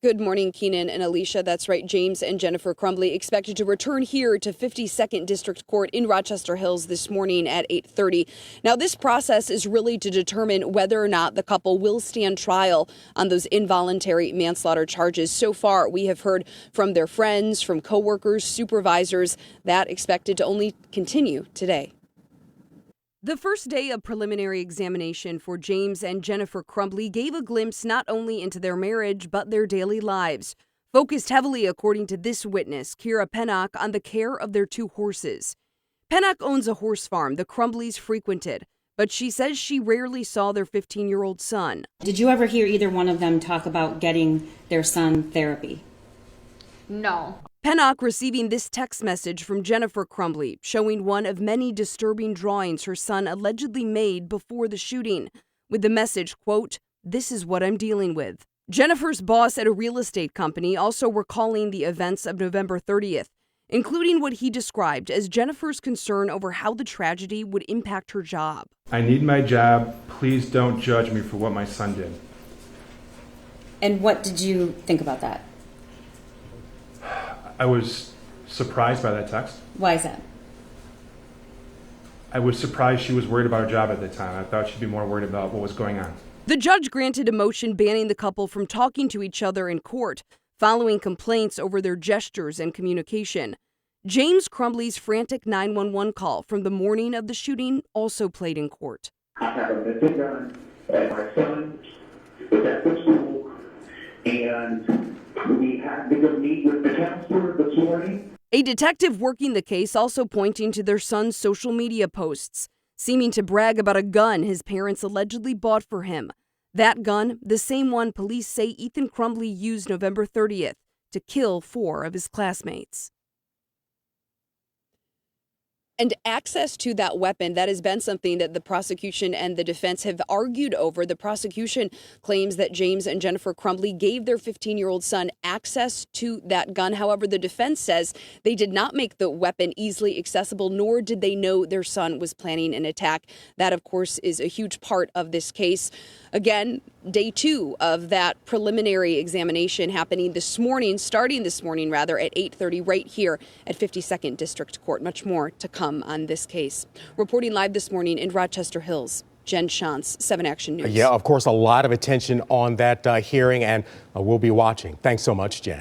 Good morning, Keenan and Alicia. That's right. James and Jennifer Crumbley expected to return here to 52nd District Court in Rochester Hills this morning at 8:30. Now, this process is really to determine whether or not the couple will stand trial on those involuntary manslaughter charges. So far, we have heard from their friends, from coworkers, supervisors, that expected to only continue today. The first day of preliminary examination for James and Jennifer Crumbley gave a glimpse not only into their marriage, but their daily lives. Focused heavily, according to this witness, Kira Pennock, on the care of their two horses. Pennock owns a horse farm the Crumbleys frequented, but she says she rarely saw their 15-year-old son. Did you ever hear either one of them talk about getting their son therapy? No. Pennock receiving this text message from Jennifer Crumbley, showing one of many disturbing drawings her son allegedly made before the shooting, with the message, quote, "This is what I'm dealing with." Jennifer's boss at a real estate company also recalling the events of November 30th, including what he described as Jennifer's concern over how the tragedy would impact her job. I need my job. Please don't judge me for what my son did. And what did you think about that? I was surprised by that text. Why is that? I was surprised she was worried about her job at the time. I thought she'd be more worried about what was going on. The judge granted a motion banning the couple from talking to each other in court, following complaints over their gestures and communication. James Crumbley's frantic 911 call from the morning of the shooting also played in court. I have a missing gun, and my son is at the school, and we had to go meet with the counselor this morning. A detective working the case also pointing to their son's social media posts, seeming to brag about a gun his parents allegedly bought for him. That gun, the same one police say Ethan Crumbley used November 30th to kill 4 of his classmates. And access to that weapon, that has been something that the prosecution and the defense have argued over. The prosecution claims that James and Jennifer Crumbley gave their 15-year-old son access to that gun. However, the defense says they did not make the weapon easily accessible, nor did they know their son was planning an attack. That, of course, is a huge part of this case. Again, day 2 of that preliminary examination happening this morning, starting this morning, rather, at 8:30 right here at 52nd District Court. Much more to come on this case. Reporting live this morning in Rochester Hills, Jen Shantz, 7 Action News. Yeah, of course, a lot of attention on that hearing, and we'll be watching. Thanks so much, Jen.